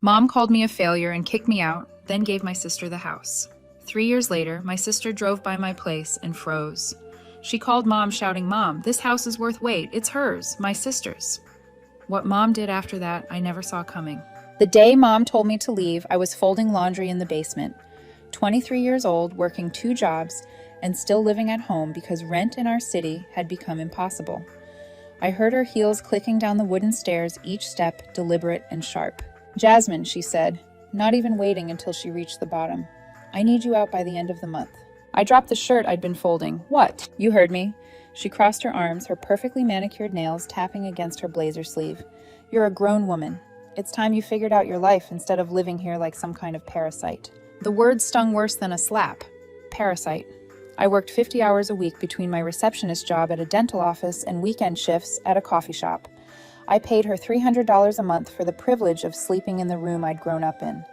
Mom called me a failure and kicked me out, then gave my sister the house. 3 years later, my sister drove by my place and froze. She called Mom, shouting, "Mom, this house is worth wait. It's hers, my sister's." What Mom did after that, I never saw coming. The day Mom told me to leave, I was folding laundry in the basement. 23 years old, working 2 jobs, and still living at home because rent in our city had become impossible. I heard her heels clicking down the wooden stairs, each step deliberate and sharp. "Jasmine," she said, not even waiting until she reached the bottom. "I need you out by the end of the month." I dropped the shirt I'd been folding. "What?" "You heard me." She crossed her arms, her perfectly manicured nails tapping against her blazer sleeve. "You're a grown woman. It's time you figured out your life instead of living here like some kind of parasite." The word stung worse than a slap. Parasite. I worked 50 hours a week between my receptionist job at a dental office and weekend shifts at a coffee shop. I paid her $300 a month for the privilege of sleeping in the room I'd grown up in.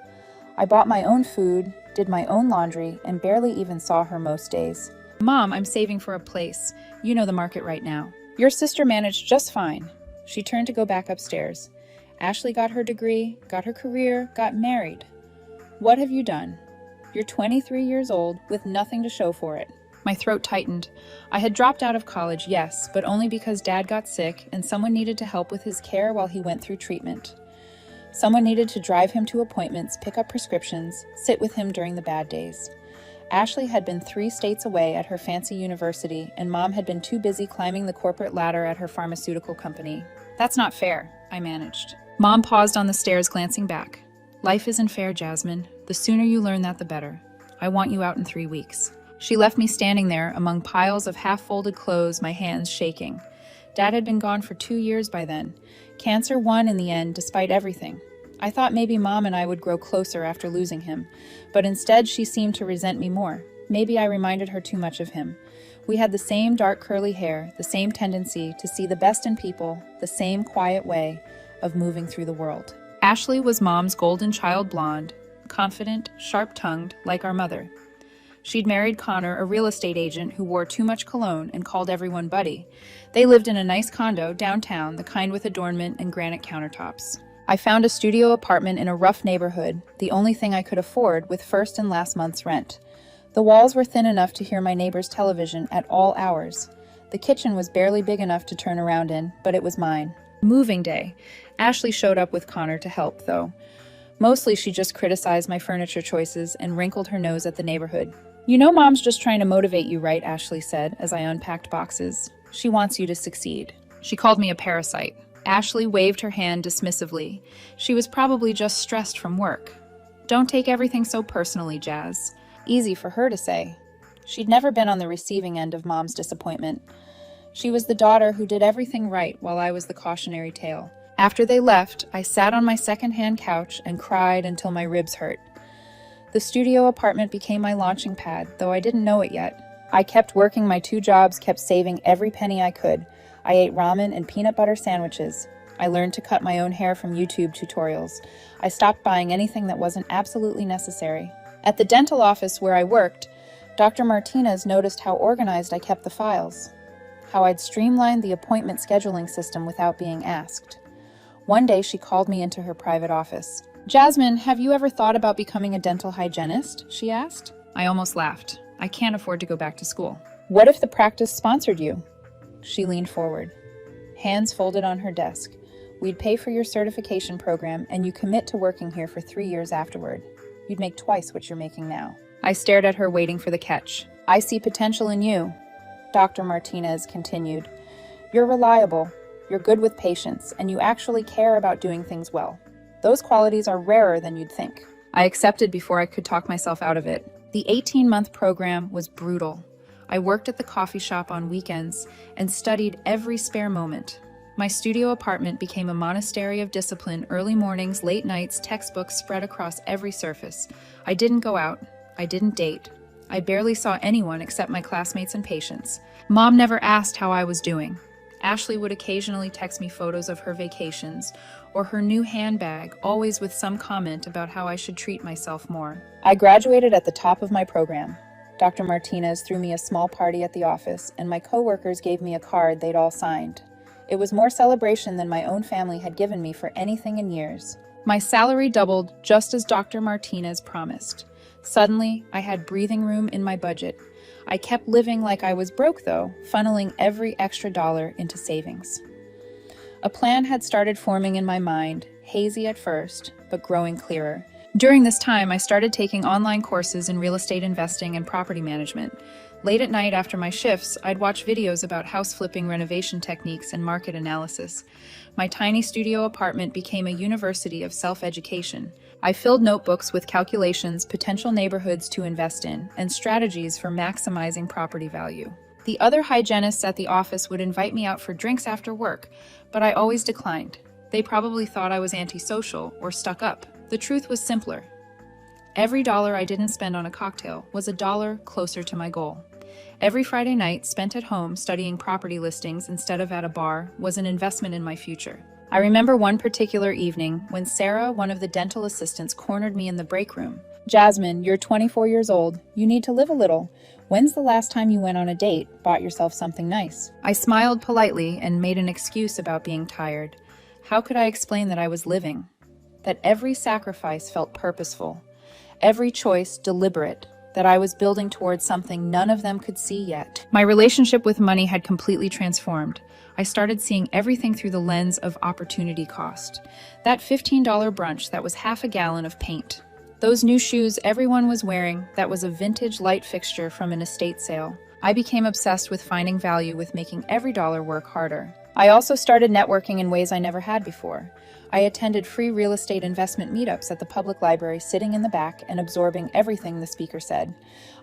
I bought my own food, did my own laundry, and barely even saw her most days. "Mom, I'm saving for a place. You know the market right now. Your sister managed just fine." She turned to go back upstairs. "Ashley got her degree, got her career, got married. What have you done? You're 23 years old with nothing to show for it." My throat tightened. I had dropped out of college, yes, but only because Dad got sick and someone needed to help with his care while he went through treatment. Someone needed to drive him to appointments, pick up prescriptions, sit with him during the bad days. Ashley had been 3 states away at her fancy university, and Mom had been too busy climbing the corporate ladder at her pharmaceutical company. "That's not fair," I managed. Mom paused on the stairs, glancing back. "Life isn't fair, Jasmine. The sooner you learn that, the better. I want you out in 3 weeks." She left me standing there among piles of half-folded clothes, my hands shaking. Dad had been gone for 2 years by then. Cancer won in the end, despite everything. I thought maybe Mom and I would grow closer after losing him, but instead she seemed to resent me more. Maybe I reminded her too much of him. We had the same dark curly hair, the same tendency to see the best in people, the same quiet way of moving through the world. Ashley was Mom's golden child blonde, confident, sharp-tongued, like our mother. She'd married Connor, a real estate agent who wore too much cologne and called everyone buddy. They lived in a nice condo downtown, the kind with adornment and granite countertops. I found a studio apartment in a rough neighborhood, the only thing I could afford with first and last month's rent. The walls were thin enough to hear my neighbor's television at all hours. The kitchen was barely big enough to turn around in, but it was mine. Moving day. Ashley showed up with Connor to help, though. Mostly she just criticized my furniture choices and wrinkled her nose at the neighborhood. "You know Mom's just trying to motivate you, right?" Ashley said as I unpacked boxes. "She wants you to succeed." She called me a parasite. Ashley waved her hand dismissively. She was probably just stressed from work. "Don't take everything so personally, Jazz." Easy for her to say. She'd never been on the receiving end of Mom's disappointment. She was the daughter who did everything right while I was the cautionary tale. After they left, I sat on my second-hand couch and cried until my ribs hurt. The studio apartment became my launching pad, though I didn't know it yet. I kept working my 2 jobs, kept saving every penny I could. I ate ramen and peanut butter sandwiches. I learned to cut my own hair from YouTube tutorials. I stopped buying anything that wasn't absolutely necessary. At the dental office where I worked, Dr. Martinez noticed how organized I kept the files, how I'd streamlined the appointment scheduling system without being asked. One day she called me into her private office. "Jasmine, have you ever thought about becoming a dental hygienist?" she asked. I almost laughed. I can't afford to go back to school. "What if the practice sponsored you?" She leaned forward, hands folded on her desk. "We'd pay for your certification program, and you commit to working here for 3 years afterward. You'd make twice what you're making now." I stared at her, waiting for the catch. "I see potential in you," Dr. Martinez continued. "You're reliable, you're good with patients, and you actually care about doing things well. Those qualities are rarer than you'd think." I accepted before I could talk myself out of it. The 18-month program was brutal. I worked at the coffee shop on weekends and studied every spare moment. My studio apartment became a monastery of discipline, early mornings, late nights, textbooks spread across every surface. I didn't go out. I didn't date. I barely saw anyone except my classmates and patients. Mom never asked how I was doing. Ashley would occasionally text me photos of her vacations or her new handbag, always with some comment about how I should treat myself more. I graduated at the top of my program. Dr. Martinez threw me a small party at the office, and my coworkers gave me a card they'd all signed. It was more celebration than my own family had given me for anything in years. My salary doubled just as Dr. Martinez promised. Suddenly, I had breathing room in my budget. I kept living like I was broke, though, funneling every extra dollar into savings. A plan had started forming in my mind, hazy at first, but growing clearer. During this time, I started taking online courses in real estate investing and property management. Late at night after my shifts, I'd watch videos about house flipping renovation techniques and market analysis. My tiny studio apartment became a university of self-education. I filled notebooks with calculations, potential neighborhoods to invest in, and strategies for maximizing property value. The other hygienists at the office would invite me out for drinks after work, but I always declined. They probably thought I was antisocial or stuck up. The truth was simpler. Every dollar I didn't spend on a cocktail was a dollar closer to my goal. Every Friday night spent at home studying property listings instead of at a bar was an investment in my future. I remember one particular evening when Sarah, one of the dental assistants, cornered me in the break room. "Jasmine, you're 24 years old. You need to live a little. When's the last time you went on a date, bought yourself something nice?" I smiled politely and made an excuse about being tired. How could I explain that I was living? That every sacrifice felt purposeful, every choice deliberate, that I was building towards something none of them could see yet. My relationship with money had completely transformed. I started seeing everything through the lens of opportunity cost. That $15 brunch that was half a gallon of paint. Those new shoes everyone was wearing that was a vintage light fixture from an estate sale. I became obsessed with finding value with making every dollar work harder. I also started networking in ways I never had before. I attended free real estate investment meetups at the public library, sitting in the back and absorbing everything the speaker said.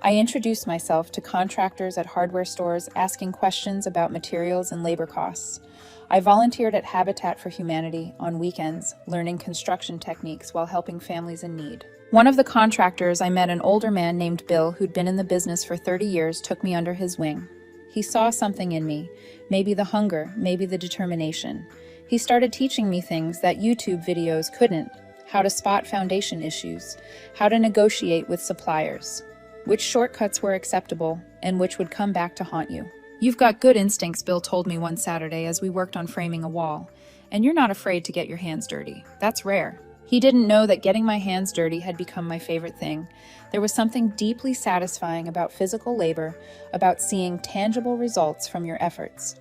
I introduced myself to contractors at hardware stores, asking questions about materials and labor costs. I volunteered at Habitat for Humanity on weekends, learning construction techniques while helping families in need. One of the contractors, I met an older man named Bill who'd been in the business for 30 years, took me under his wing. He saw something in me, maybe the hunger, maybe the determination. He started teaching me things that YouTube videos couldn't: how to spot foundation issues, how to negotiate with suppliers, which shortcuts were acceptable, and which would come back to haunt you. "You've got good instincts," Bill told me one Saturday as we worked on framing a wall, "and you're not afraid to get your hands dirty. That's rare." He didn't know that getting my hands dirty had become my favorite thing. There was something deeply satisfying about physical labor, about seeing tangible results from your efforts.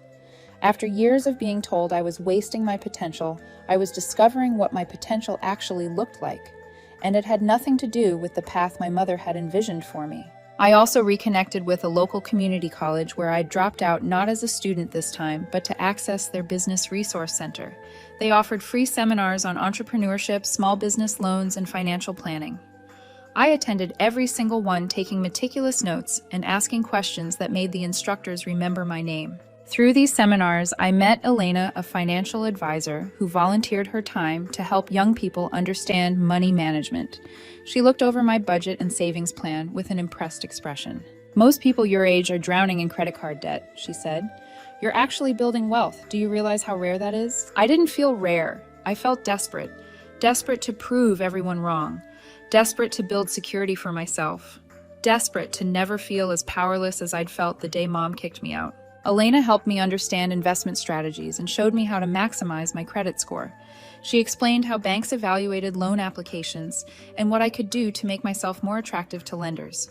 After years of being told I was wasting my potential, I was discovering what my potential actually looked like, and it had nothing to do with the path my mother had envisioned for me. I also reconnected with a local community college where I dropped out not as a student this time, but to access their business resource center. They offered free seminars on entrepreneurship, small business loans, and financial planning. I attended every single one, taking meticulous notes and asking questions that made the instructors remember my name. Through these seminars, I met Elena, a financial advisor who volunteered her time to help young people understand money management. She looked over my budget and savings plan with an impressed expression. "Most people your age are drowning in credit card debt," she said. "You're actually building wealth. Do you realize how rare that is?" I didn't feel rare. I felt desperate. Desperate to prove everyone wrong. Desperate to build security for myself. Desperate to never feel as powerless as I'd felt the day Mom kicked me out. Elena helped me understand investment strategies and showed me how to maximize my credit score. She explained how banks evaluated loan applications and what I could do to make myself more attractive to lenders.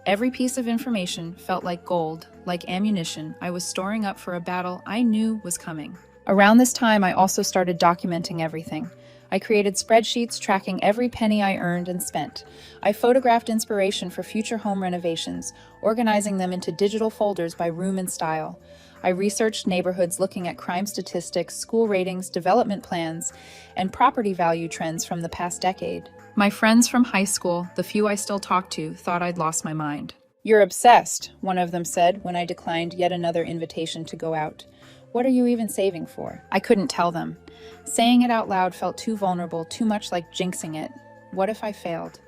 Every piece of information felt like gold, like ammunition I was storing up for a battle I knew was coming. Around this time, I also started documenting everything. I created spreadsheets tracking every penny I earned and spent. I photographed inspiration for future home renovations, organizing them into digital folders by room and style. I researched neighborhoods looking at crime statistics, school ratings, development plans, and property value trends from the past decade. My friends from high school, the few I still talk to, thought I'd lost my mind. "You're obsessed," one of them said when I declined yet another invitation to go out. "What are you even saving for?" I couldn't tell them. Saying it out loud felt too vulnerable, too much like jinxing it. What if I failed?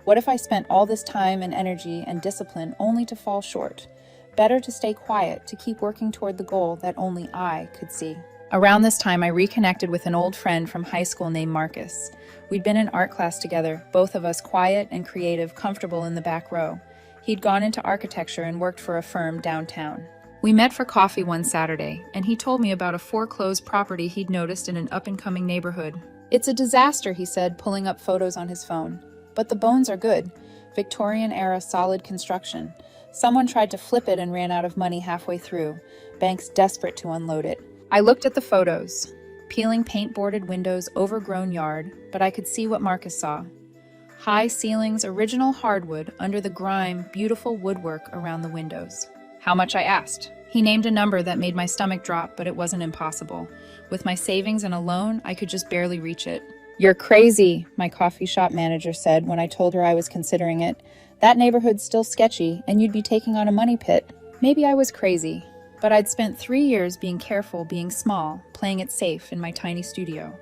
What if I spent all this time and energy and discipline only to fall short? Better to stay quiet, to keep working toward the goal that only I could see. Around this time, I reconnected with an old friend from high school named Marcus. We'd been in art class together, both of us quiet and creative, comfortable in the back row. He'd gone into architecture and worked for a firm downtown. We met for coffee one Saturday, and he told me about a foreclosed property he'd noticed in an up-and-coming neighborhood. It's a disaster, he said, pulling up photos on his phone. But the bones are good. Victorian-era solid construction. Someone tried to flip it and ran out of money halfway through. Banks desperate to unload it. I looked at the photos. Peeling paint-boarded windows, overgrown yard, but I could see what Marcus saw. High ceilings, original hardwood, under the grime, beautiful woodwork around the windows. How much, I asked. He named a number that made my stomach drop, but it wasn't impossible. With my savings and a loan, I could just barely reach it. You're crazy, my coffee shop manager said when I told her I was considering it. That neighborhood's still sketchy, and you'd be taking on a money pit. Maybe I was crazy, but I'd spent 3 years being careful, being small, playing it safe in my tiny studio.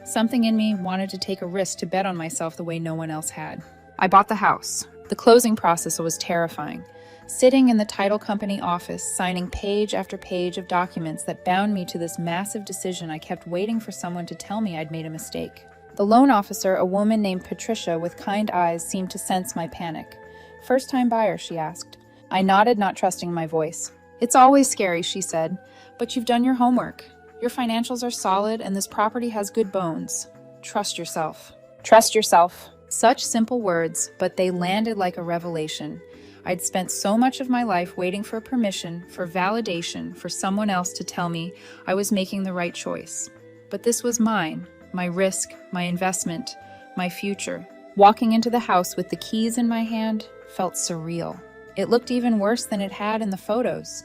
Something in me wanted to take a risk to bet on myself the way no one else had. I bought the house. The closing process was terrifying. Sitting in the title company office, signing page after page of documents that bound me to this massive decision, I kept waiting for someone to tell me I'd made a mistake. The loan officer, a woman named Patricia with kind eyes, seemed to sense my panic. First-time buyer, she asked. I nodded, not trusting my voice. It's always scary, she said, but you've done your homework. Your financials are solid and this property has good bones. Trust yourself. Trust yourself. Such simple words, but they landed like a revelation. I'd spent so much of my life waiting for permission, for validation, for someone else to tell me I was making the right choice. But this was mine, my risk, my investment, my future. Walking into the house with the keys in my hand felt surreal. It looked even worse than it had in the photos.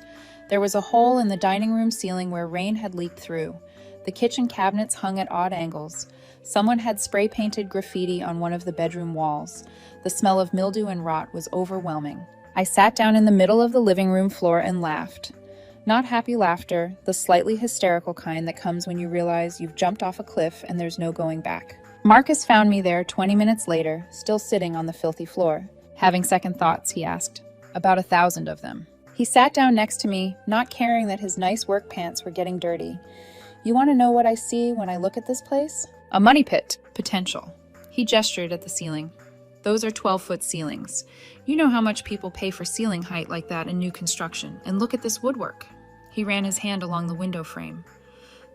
There was a hole in the dining room ceiling where rain had leaked through. The kitchen cabinets hung at odd angles. Someone had spray-painted graffiti on one of the bedroom walls. The smell of mildew and rot was overwhelming. I sat down in the middle of the living room floor and laughed. Not happy laughter, the slightly hysterical kind that comes when you realize you've jumped off a cliff and there's no going back. Marcus found me there 20 minutes later, still sitting on the filthy floor. Having second thoughts, he asked. About 1,000 of them. He sat down next to me, not caring that his nice work pants were getting dirty. You want to know what I see when I look at this place? A money pit. Potential. He gestured at the ceiling. Those are 12-foot ceilings. You know how much people pay for ceiling height like that in new construction, and look at this woodwork. He ran his hand along the window frame.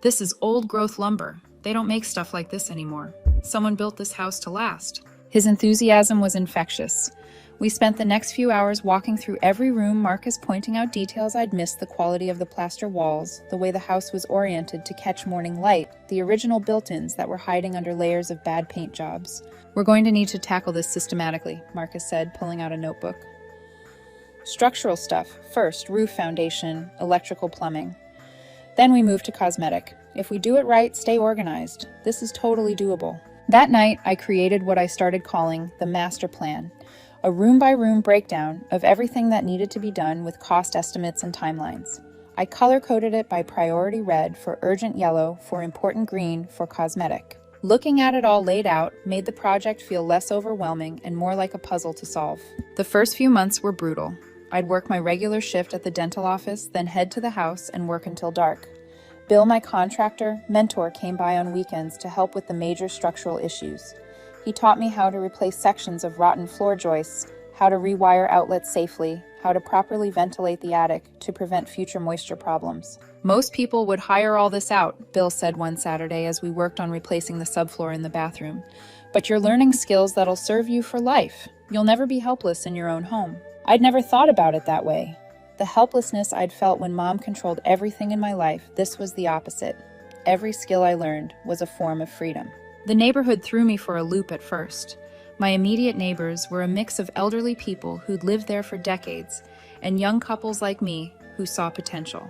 This is old-growth lumber. They don't make stuff like this anymore. Someone built this house to last. His enthusiasm was infectious. We spent the next few hours walking through every room, Marcus pointing out details I'd missed, the quality of the plaster walls, the way the house was oriented to catch morning light, the original built-ins that were hiding under layers of bad paint jobs. We're going to need to tackle this systematically, Marcus said, pulling out a notebook. Structural stuff. First, roof foundation, electrical plumbing. Then we move to cosmetic. If we do it right, stay organized. This is totally doable. That night, I created what I started calling the master plan. A room-by-room breakdown of everything that needed to be done with cost estimates and timelines. I color-coded it by priority red for urgent yellow, for important green, for cosmetic. Looking at it all laid out made the project feel less overwhelming and more like a puzzle to solve. The first few months were brutal. I'd work my regular shift at the dental office, then head to the house and work until dark. Bill, my contractor, mentor, came by on weekends to help with the major structural issues. He taught me how to replace sections of rotten floor joists, how to rewire outlets safely, how to properly ventilate the attic to prevent future moisture problems. Most people would hire all this out, Bill said one Saturday as we worked on replacing the subfloor in the bathroom. But you're learning skills that'll serve you for life. You'll never be helpless in your own home. I'd never thought about it that way. The helplessness I'd felt when Mom controlled everything in my life, this was the opposite. Every skill I learned was a form of freedom. The neighborhood threw me for a loop at first. My immediate neighbors were a mix of elderly people who'd lived there for decades, and young couples like me who saw potential.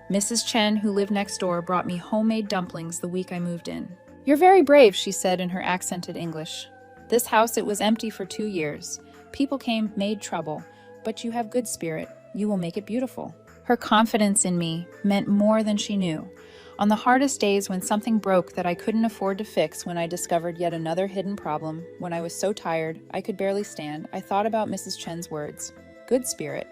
Mrs. Chen, who lived next door, brought me homemade dumplings the week I moved in. You're very brave, she said in her accented English. This house, it was empty for 2 years. People came, made trouble, but you have good spirit. You will make it beautiful. Her confidence in me meant more than she knew. On the hardest days when something broke that I couldn't afford to fix, when I discovered yet another hidden problem, when I was so tired I could barely stand, I thought about Mrs. Chen's words. Good spirit.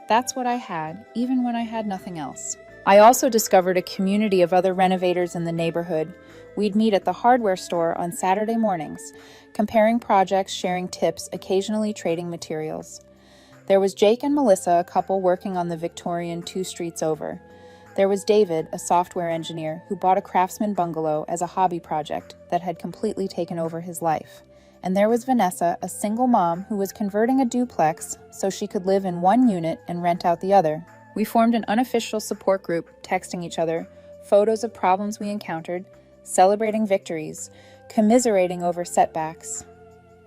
That's what I had, even when I had nothing else. I also discovered a community of other renovators in the neighborhood. We'd meet at the hardware store on Saturday mornings, comparing projects, sharing tips, occasionally trading materials. There was Jake and Melissa, a couple working on the Victorian 2 streets over. There was David, a software engineer, who bought a craftsman bungalow as a hobby project that had completely taken over his life. And there was Vanessa, a single mom who was converting a duplex so she could live in one unit and rent out the other. We formed an unofficial support group, texting each other, photos of problems we encountered, celebrating victories, commiserating over setbacks.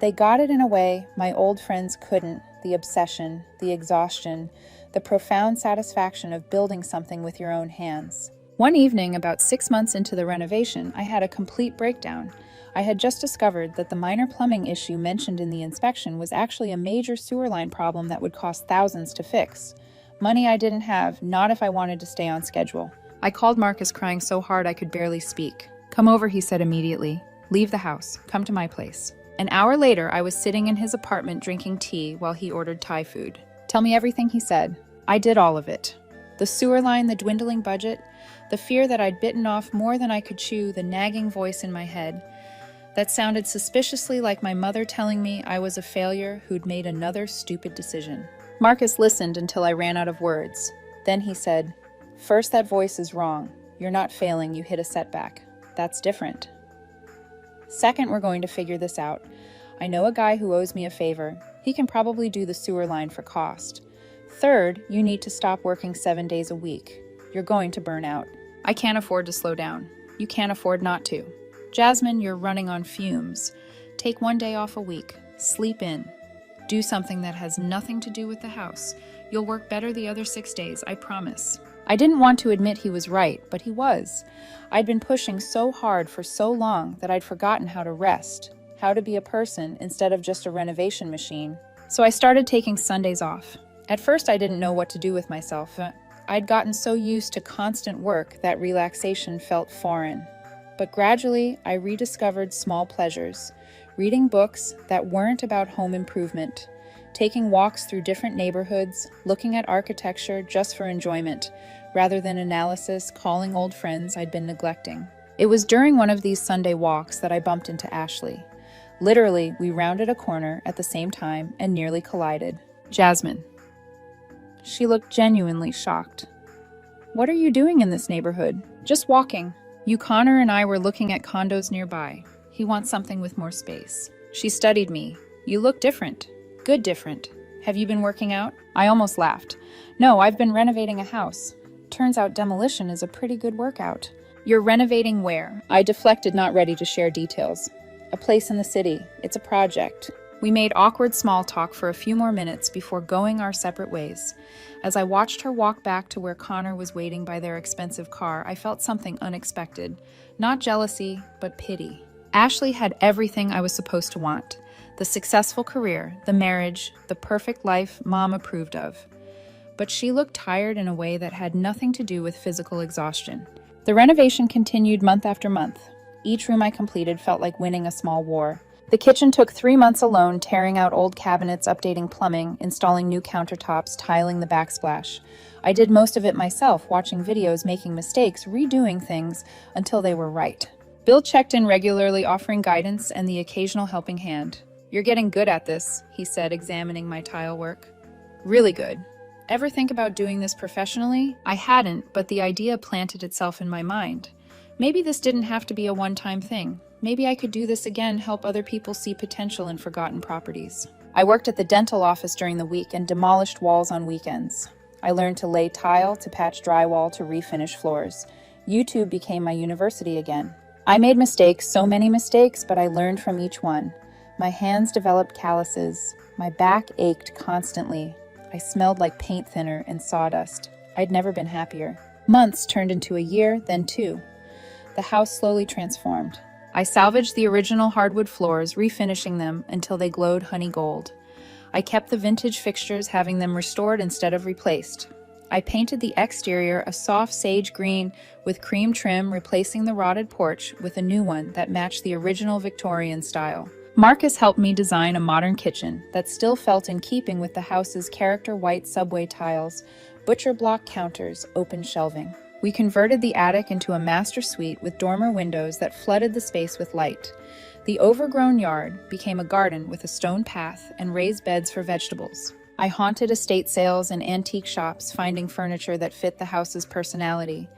They got it in a way my old friends couldn't: the obsession, the exhaustion, the profound satisfaction of building something with your own hands. One evening, about 6 months into the renovation, I had a complete breakdown. I had just discovered that the minor plumbing issue mentioned in the inspection was actually a major sewer line problem that would cost thousands to fix. Money I didn't have, not if I wanted to stay on schedule. I called Marcus, crying so hard I could barely speak. "Come over," he said immediately. "Leave the house. Come to my place." An hour later, I was sitting in his apartment drinking tea while he ordered Thai food. "Tell me everything," he said. I did all of it. The sewer line, the dwindling budget, the fear that I'd bitten off more than I could chew, the nagging voice in my head that sounded suspiciously like my mother telling me I was a failure who'd made another stupid decision. Marcus listened until I ran out of words. Then he said, "First, that voice is wrong. You're not failing, you hit a setback. That's different. Second, we're going to figure this out. I know a guy who owes me a favor. He can probably do the sewer line for cost. Third, you need to stop working 7 days a week. You're going to burn out. I can't afford to slow down. You can't afford not to. Jasmine, you're running on fumes. Take 1 day off a week. Sleep in. Do something that has nothing to do with the house. You'll work better the other 6 days, I promise." I didn't want to admit he was right, but he was. I'd been pushing so hard for so long that I'd forgotten how to rest, how to be a person instead of just a renovation machine. So I started taking Sundays off. At first, I didn't know what to do with myself. I'd gotten so used to constant work that relaxation felt foreign. But gradually, I rediscovered small pleasures, reading books that weren't about home improvement, taking walks through different neighborhoods, looking at architecture just for enjoyment, rather than analysis, calling old friends I'd been neglecting. It was during one of these Sunday walks that I bumped into Ashley. Literally, we rounded a corner at the same time and nearly collided. "Jasmine." She looked genuinely shocked. "What are you doing in this neighborhood?" "Just walking. Connor and I were looking at condos nearby. He wants something with more space." She studied me. "You look different." "Good different. Have you been working out?" I almost laughed. "No, I've been renovating a house. Turns out demolition is a pretty good workout." "You're renovating where?" I deflected, not ready to share details. "A place in the city. It's a project." We made awkward small talk for a few more minutes before going our separate ways. As I watched her walk back to where Connor was waiting by their expensive car, I felt something unexpected. Not jealousy, but pity. Ashley had everything I was supposed to want. The successful career, the marriage, the perfect life Mom approved of. But she looked tired in a way that had nothing to do with physical exhaustion. The renovation continued month after month. Each room I completed felt like winning a small war. The kitchen took 3 months alone, tearing out old cabinets, updating plumbing, installing new countertops, tiling the backsplash. I did most of it myself, watching videos, making mistakes, redoing things until they were right. Bill checked in regularly, offering guidance and the occasional helping hand. "You're getting good at this," he said, examining my tile work. "Really good. Ever think about doing this professionally?" I hadn't, but the idea planted itself in my mind. Maybe this didn't have to be a one-time thing. Maybe I could do this again, help other people see potential in forgotten properties. I worked at the dental office during the week and demolished walls on weekends. I learned to lay tile, to patch drywall, to refinish floors. YouTube became my university again. I made mistakes, so many mistakes, but I learned from each one. My hands developed calluses. My back ached constantly. I smelled like paint thinner and sawdust. I'd never been happier. Months turned into a year, then 2. The house slowly transformed. I salvaged the original hardwood floors, refinishing them until they glowed honey gold. I kept the vintage fixtures, having them restored instead of replaced. I painted the exterior a soft sage green with cream trim, replacing the rotted porch with a new one that matched the original Victorian style. Marcus helped me design a modern kitchen that still felt in keeping with the house's character: white subway tiles, butcher block counters, open shelving. We converted the attic into a master suite with dormer windows that flooded the space with light. The overgrown yard became a garden with a stone path and raised beds for vegetables. I haunted estate sales and antique shops, finding furniture that fit the house's personality.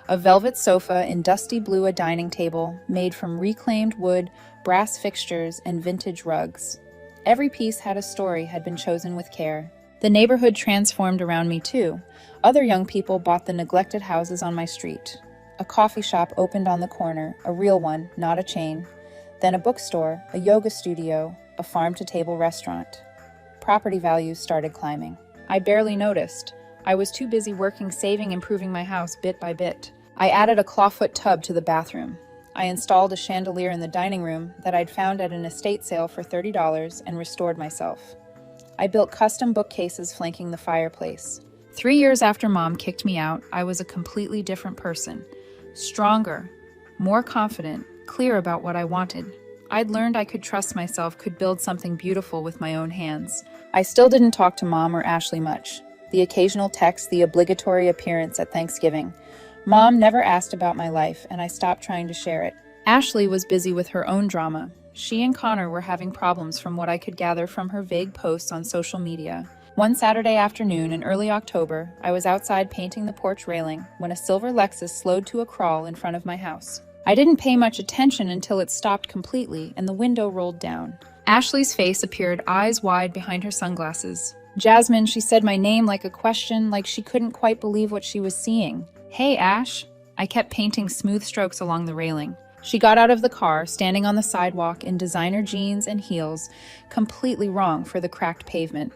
A velvet sofa in dusty blue, a dining table made from reclaimed wood, brass fixtures, and vintage rugs. Every piece had a story, had been chosen with care. The neighborhood transformed around me too. Other young people bought the neglected houses on my street. A coffee shop opened on the corner, a real one, not a chain. Then a bookstore, a yoga studio, a farm-to-table restaurant. Property values started climbing. I barely noticed. I was too busy working, saving, improving my house bit by bit. I added a clawfoot tub to the bathroom. I installed a chandelier in the dining room that I'd found at an estate sale for $30 and restored myself. I built custom bookcases flanking the fireplace. 3 years after Mom kicked me out, I was a completely different person. Stronger, more confident, clear about what I wanted. I'd learned I could trust myself, could build something beautiful with my own hands. I still didn't talk to Mom or Ashley much. The occasional text, the obligatory appearance at Thanksgiving. Mom never asked about my life, and I stopped trying to share it. Ashley was busy with her own drama. She and Connor were having problems from what I could gather from her vague posts on social media. One Saturday afternoon in early October, I was outside painting the porch railing when a silver Lexus slowed to a crawl in front of my house. I didn't pay much attention until it stopped completely and the window rolled down. Ashley's face appeared, eyes wide behind her sunglasses. "Jasmine," she said my name like a question, like she couldn't quite believe what she was seeing. "Hey, Ash." I kept painting smooth strokes along the railing. She got out of the car, standing on the sidewalk in designer jeans and heels, completely wrong for the cracked pavement.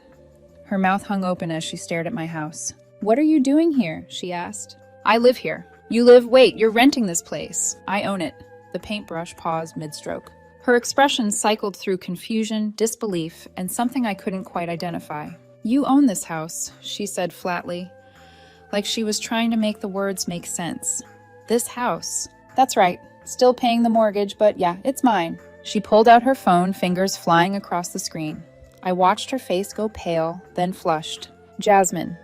Her mouth hung open as she stared at my house. "What are you doing here?" she asked. "I live here." "You live? Wait, you're renting this place." "I own it." The paintbrush paused mid-stroke. Her expression cycled through confusion, disbelief, and something I couldn't quite identify. "You own this house," she said flatly, like she was trying to make the words make sense. "This house." "That's right. Still paying the mortgage, but yeah, it's mine." She pulled out her phone, fingers flying across the screen. I watched her face go pale, then flushed. "Jasmine,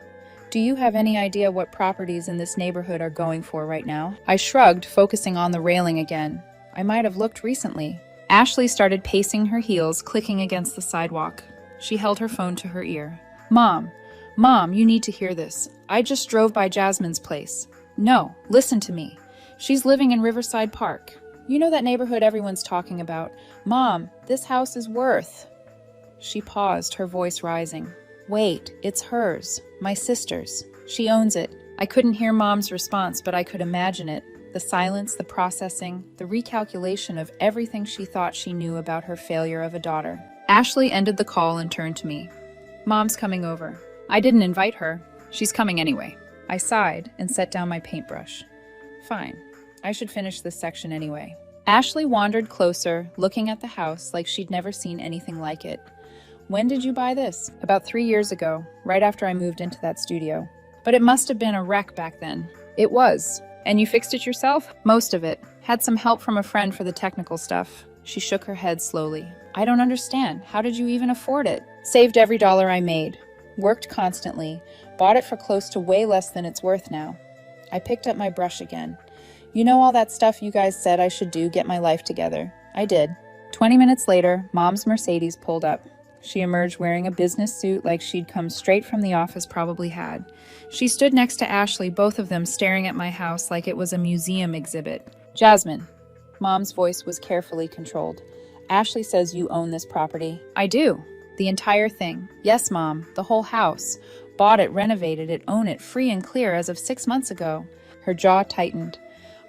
do you have any idea what properties in this neighborhood are going for right now?" I shrugged, focusing on the railing again. I might have looked recently. Ashley started pacing her heels, clicking against the sidewalk. She held her phone to her ear. Mom, you need to hear this. I just drove by Jasmine's place." "No, listen to me. She's living in Riverside Park. You know that neighborhood everyone's talking about. Mom, this house is worth..." She paused, her voice rising. "Wait, it's hers, my sister's. She owns it." I couldn't hear Mom's response, but I could imagine it. The silence, the processing, the recalculation of everything she thought she knew about her failure of a daughter. Ashley ended the call and turned to me. "Mom's coming over." "I didn't invite her." "She's coming anyway." I sighed and set down my paintbrush. Fine. I should finish this section anyway. Ashley wandered closer, looking at the house like she'd never seen anything like it. "When did you buy this?" "About 3 years ago, right after I moved into that studio." "But it must have been a wreck back then." "It was." "And you fixed it yourself?" "Most of it. Had some help from a friend for the technical stuff." She shook her head slowly. "I don't understand. How did you even afford it?" "Saved every dollar I made. Worked constantly. Bought it for close to way less than it's worth now." I picked up my brush again. "You know all that stuff you guys said I should do, get my life together. I did." 20 minutes later, Mom's Mercedes pulled up. She emerged wearing a business suit like she'd come straight from the office, probably had. She stood next to Ashley, both of them staring at my house like it was a museum exhibit. "Jasmine." Mom's voice was carefully controlled. "Ashley says you own this property." "I do. The entire thing." "Yes, Mom. The whole house. Bought it, renovated it, own it, free and clear as of 6 months ago." Her jaw tightened.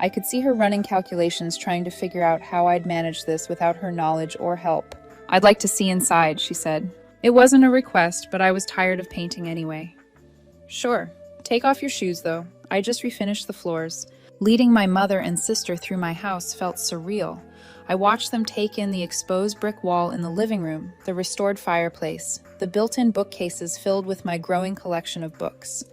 I could see her running calculations, trying to figure out how I'd manage this without her knowledge or help. "I'd like to see inside," she said. It wasn't a request, but I was tired of painting anyway. "Sure. Take off your shoes, though. I just refinished the floors." Leading my mother and sister through my house felt surreal. I watched them take in the exposed brick wall in the living room, the restored fireplace, the built-in bookcases filled with my growing collection of books,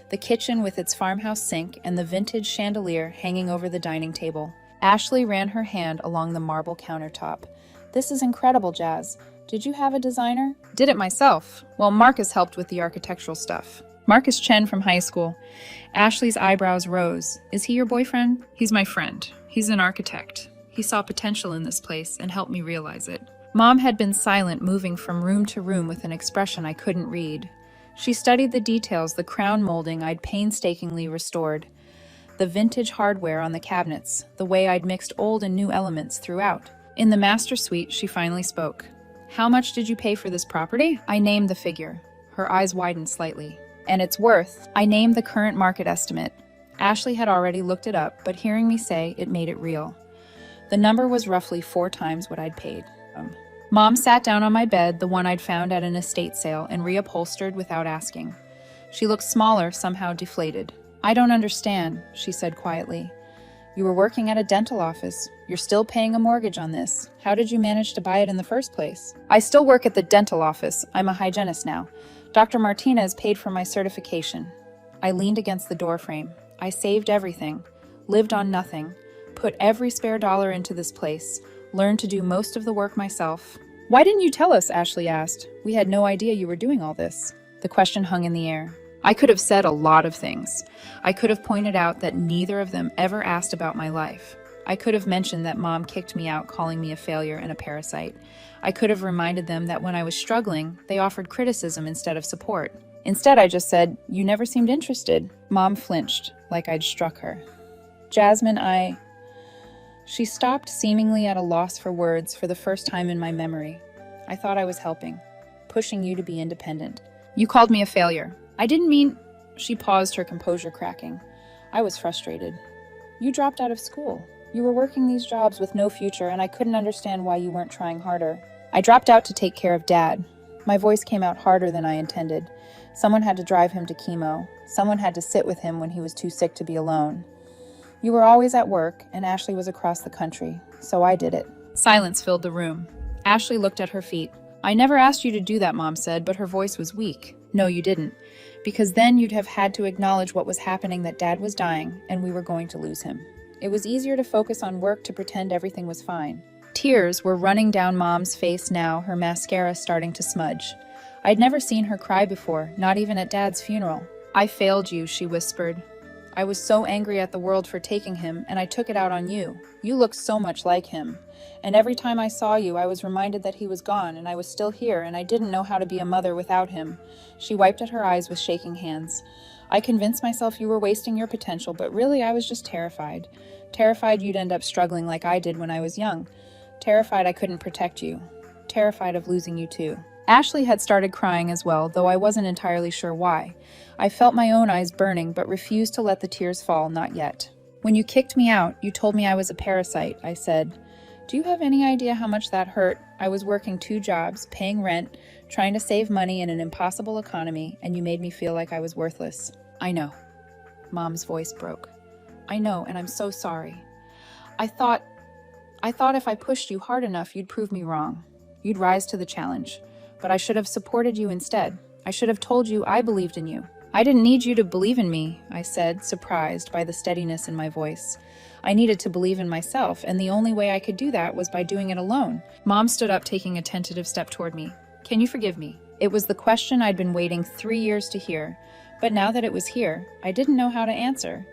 the kitchen with its farmhouse sink, and the vintage chandelier hanging over the dining table. Ashley ran her hand along the marble countertop. "This is incredible, Jazz. Did you have a designer?" "Did it myself. Well, Marcus helped with the architectural stuff." "Marcus Chen from high school." Ashley's eyebrows rose. "Is he your boyfriend?" "He's my friend. He's an architect. He saw potential in this place and helped me realize it." Mom had been silent, moving from room to room with an expression I couldn't read. She studied the details, the crown molding I'd painstakingly restored, the vintage hardware on the cabinets, the way I'd mixed old and new elements throughout. In the master suite, she finally spoke. "How much did you pay for this property?" I named the figure. Her eyes widened slightly. "And its worth." I named the current market estimate. Ashley had already looked it up, but hearing me say it made it real. The number was roughly 4 times what I'd paid. Mom sat down on my bed, the one I'd found at an estate sale, and reupholstered without asking. She looked smaller, somehow deflated. "I don't understand," she said quietly. "You were working at a dental office. You're still paying a mortgage on this. How did you manage to buy it in the first place?" "I still work at the dental office. I'm a hygienist now. Dr. Martinez paid for my certification." I leaned against the doorframe. I saved everything, lived on nothing, put every spare dollar into this place, learned to do most of the work myself. "Why didn't you tell us?" Ashley asked. "We had no idea you were doing all this." The question hung in the air. I could have said a lot of things. I could have pointed out that neither of them ever asked about my life. I could have mentioned that Mom kicked me out, calling me a failure and a parasite. I could have reminded them that when I was struggling, they offered criticism instead of support. Instead, I just said, "You never seemed interested." Mom flinched, like I'd struck her. "Jasmine, She stopped, seemingly at a loss for words for the first time in my memory. "I thought I was helping, pushing you to be independent." "You called me a failure." "I didn't mean—" She paused, her composure cracking. I was frustrated. "You dropped out of school. You were working these jobs with no future, and I couldn't understand why you weren't trying harder." "I dropped out to take care of Dad." My voice came out harder than I intended. Someone had to drive him to chemo. Someone had to sit with him when he was too sick to be alone. "You were always at work, and Ashley was across the country, so I did it." Silence filled the room. Ashley looked at her feet. "I never asked you to do that," Mom said, but her voice was weak. "No, you didn't. Because then you'd have had to acknowledge what was happening, that Dad was dying, and we were going to lose him. It was easier to focus on work, to pretend everything was fine." Tears were running down Mom's face now, her mascara starting to smudge. I'd never seen her cry before, not even at Dad's funeral. "I failed you," she whispered. "I was so angry at the world for taking him, and I took it out on you. You look so much like him. And every time I saw you, I was reminded that he was gone, and I was still here, and I didn't know how to be a mother without him." She wiped at her eyes with shaking hands. "I convinced myself you were wasting your potential, but really I was just terrified. Terrified you'd end up struggling like I did when I was young. Terrified I couldn't protect you. Terrified of losing you too." Ashley had started crying as well, though I wasn't entirely sure why. I felt my own eyes burning, but refused to let the tears fall, not yet. "When you kicked me out, you told me I was a parasite," I said. "Do you have any idea how much that hurt? I was working 2 jobs, paying rent, trying to save money in an impossible economy, and you made me feel like I was worthless." "I know." Mom's voice broke. "I know, and I'm so sorry. I thought if I pushed you hard enough, you'd prove me wrong. You'd rise to the challenge. But I should have supported you instead. I should have told you I believed in you." "I didn't need you to believe in me," I said, surprised by the steadiness in my voice. "I needed to believe in myself, and the only way I could do that was by doing it alone." Mom stood up, taking a tentative step toward me. "Can you forgive me?" It was the question I'd been waiting 3 years to hear, but now that it was here, I didn't know how to answer.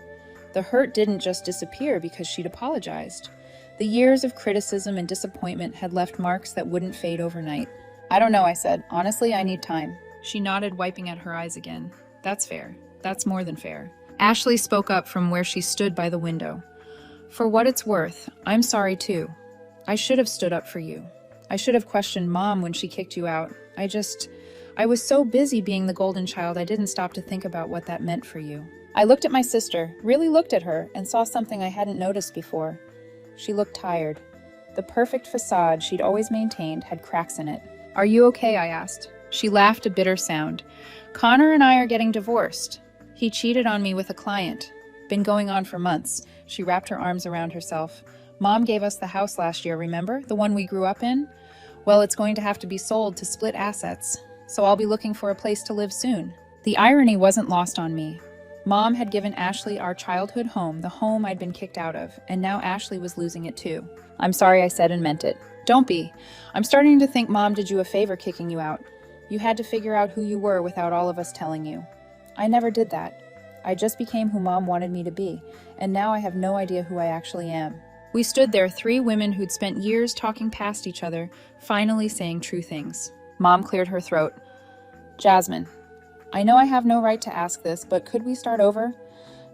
The hurt didn't just disappear because she'd apologized. The years of criticism and disappointment had left marks that wouldn't fade overnight. "I don't know," I said. "Honestly, I need time." She nodded, wiping at her eyes again. "That's fair. That's more than fair." Ashley spoke up from where she stood by the window. "For what it's worth, I'm sorry too. I should have stood up for you. I should have questioned Mom when she kicked you out. I was so busy being the golden child, I didn't stop to think about what that meant for you." I looked at my sister, really looked at her, and saw something I hadn't noticed before. She looked tired. The perfect facade she'd always maintained had cracks in it. "Are you okay?" I asked. She laughed, a bitter sound. "Connor and I are getting divorced. He cheated on me with a client. Been going on for months." She wrapped her arms around herself. "Mom gave us the house last year, remember? The one we grew up in? Well, it's going to have to be sold to split assets. So I'll be looking for a place to live soon." The irony wasn't lost on me. Mom had given Ashley our childhood home, the home I'd been kicked out of, and now Ashley was losing it too. "I'm sorry," I said, and meant it. "Don't be. I'm starting to think Mom did you a favor kicking you out. You had to figure out who you were without all of us telling you. I never did that. I just became who Mom wanted me to be, and now I have no idea who I actually am." We stood there, 3 women who'd spent years talking past each other, finally saying true things. Mom cleared her throat. "Jasmine, I know I have no right to ask this, but could we start over?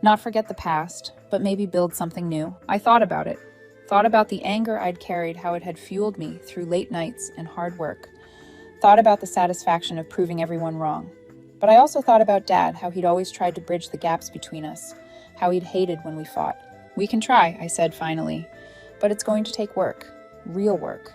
Not forget the past, but maybe build something new. I thought about it. Thought about the anger I'd carried, how it had fueled me through late nights and hard work. Thought about the satisfaction of proving everyone wrong. But I also thought about Dad, how he'd always tried to bridge the gaps between us, how he'd hated when we fought. We can try, I said finally, but it's going to take work. Real work.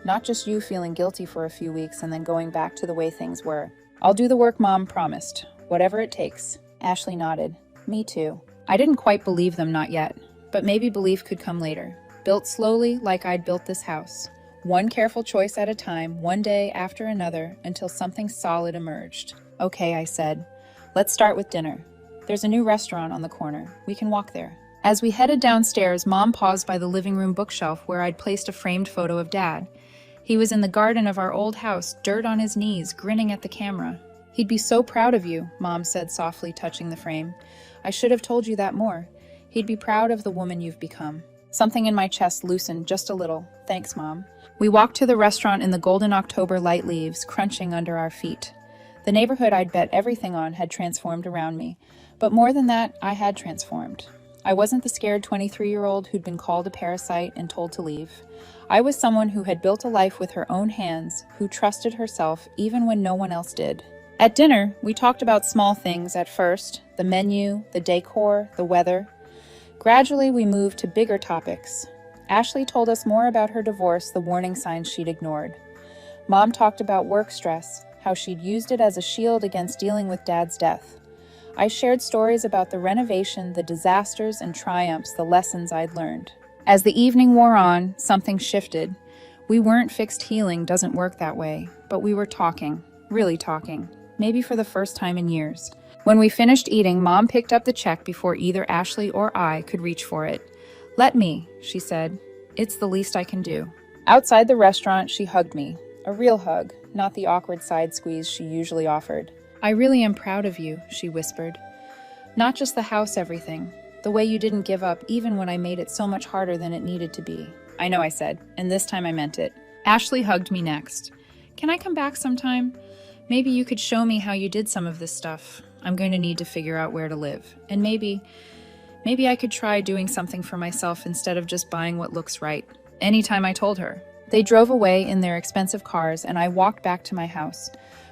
Not just you feeling guilty for a few weeks and then going back to the way things were. I'll do the work Mom promised, whatever it takes. Ashley nodded. Me too. I didn't quite believe them, not yet, but maybe belief could come later. Built slowly, like I'd built this house. One careful choice at a time, one day after another, until something solid emerged. Okay, I said. Let's start with dinner. There's a new restaurant on the corner. We can walk there. As we headed downstairs, Mom paused by the living room bookshelf where I'd placed a framed photo of Dad. He was in the garden of our old house, dirt on his knees, grinning at the camera. He'd be so proud of you, Mom said softly, touching the frame. I should have told you that more. He'd be proud of the woman you've become. Something in my chest loosened just a little. Thanks, Mom. We walked to the restaurant in the golden October light leaves, crunching under our feet. The neighborhood I'd bet everything on had transformed around me. But more than that, I had transformed. I wasn't the scared 23-year-old who'd been called a parasite and told to leave. I was someone who had built a life with her own hands, who trusted herself even when no one else did. At dinner, we talked about small things at first, the menu, the decor, the weather. Gradually, we moved to bigger topics. Ashley told us more about her divorce, the warning signs she'd ignored. Mom talked about work stress, how she'd used it as a shield against dealing with Dad's death. I shared stories about the renovation, the disasters and triumphs, the lessons I'd learned. As the evening wore on, something shifted. We weren't fixed. Healing doesn't work that way, but we were talking, really talking, maybe for the first time in years. When we finished eating, Mom picked up the check before either Ashley or I could reach for it. Let me, she said. It's the least I can do. Outside the restaurant, she hugged me. A real hug, not the awkward side squeeze she usually offered. I really am proud of you, she whispered. Not just the house, everything. The way you didn't give up even when I made it so much harder than it needed to be. I know, I said, and this time I meant it. Ashley hugged me next. Can I come back sometime? Maybe you could show me how you did some of this stuff. I'm going to need to figure out where to live. And maybe I could try doing something for myself instead of just buying what looks right. Anytime I told her. They drove away in their expensive cars, and I walked back to my house.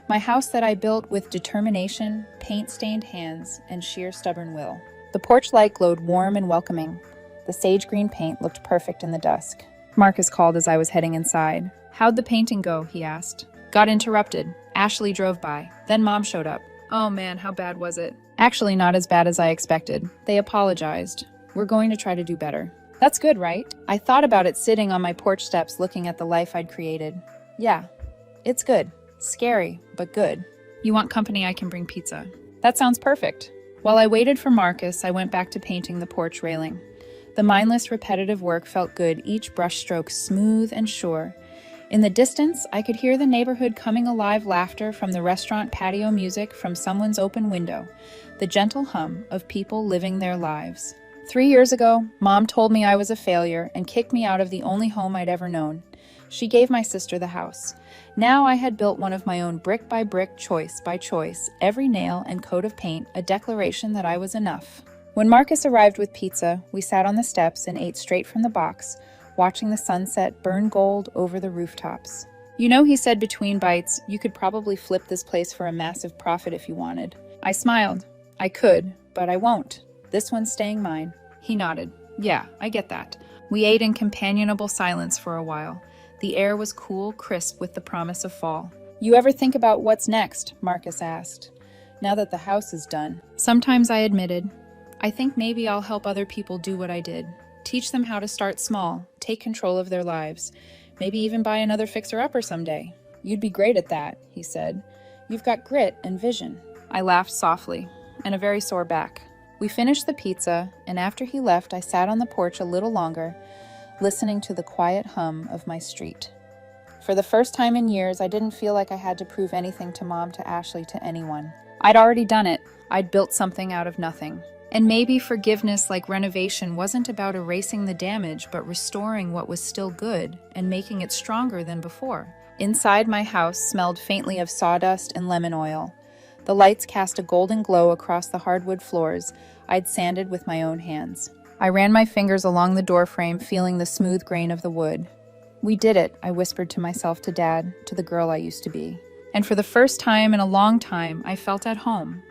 My house that I built with determination, paint-stained hands, and sheer stubborn will. The porch light glowed warm and welcoming. The sage green paint looked perfect in the dusk. Marcus called as I was heading inside. How'd the painting go? He asked. Got interrupted. Ashley drove by. Then Mom showed up. Oh man, how bad was it? Actually, not as bad as I expected. They apologized. We're going to try to do better. That's good, right? I thought about it sitting on my porch steps looking at the life I'd created. Yeah, it's good. Scary, but good. You want company? I can bring pizza. That sounds perfect. While I waited for Marcus, I went back to painting the porch railing. The mindless, repetitive work felt good, each brushstroke smooth and sure. In the distance, I could hear the neighborhood coming alive, laughter from the restaurant, patio music from someone's open window, the gentle hum of people living their lives. 3 years ago, Mom told me I was a failure and kicked me out of the only home I'd ever known. She gave my sister the house. Now I had built one of my own brick by brick, choice by choice, every nail and coat of paint, a declaration that I was enough. When Marcus arrived with pizza, we sat on the steps and ate straight from the box, watching the sunset burn gold over the rooftops. You know, he said between bites, you could probably flip this place for a massive profit if you wanted. I smiled. I could, but I won't. This one's staying mine. He nodded. Yeah, I get that. We ate in companionable silence for a while. The air was cool, crisp with the promise of fall. You ever think about what's next? Marcus asked. Now that the house is done. Sometimes I admitted. I think maybe I'll help other people do what I did. Teach them how to start small, take control of their lives. Maybe even buy another fixer-upper someday. You'd be great at that, he said. You've got grit and vision. I laughed softly, and a very sore back. We finished the pizza, and after he left, I sat on the porch a little longer, listening to the quiet hum of my street. For the first time in years, I didn't feel like I had to prove anything to Mom, to Ashley, to anyone. I'd already done it. I'd built something out of nothing. And maybe forgiveness, like renovation, wasn't about erasing the damage, but restoring what was still good and making it stronger than before. Inside, my house smelled faintly of sawdust and lemon oil. The lights cast a golden glow across the hardwood floors I'd sanded with my own hands. I ran my fingers along the doorframe, feeling the smooth grain of the wood. "We did it," I whispered to myself, to Dad, to the girl I used to be. And for the first time in a long time, I felt at home.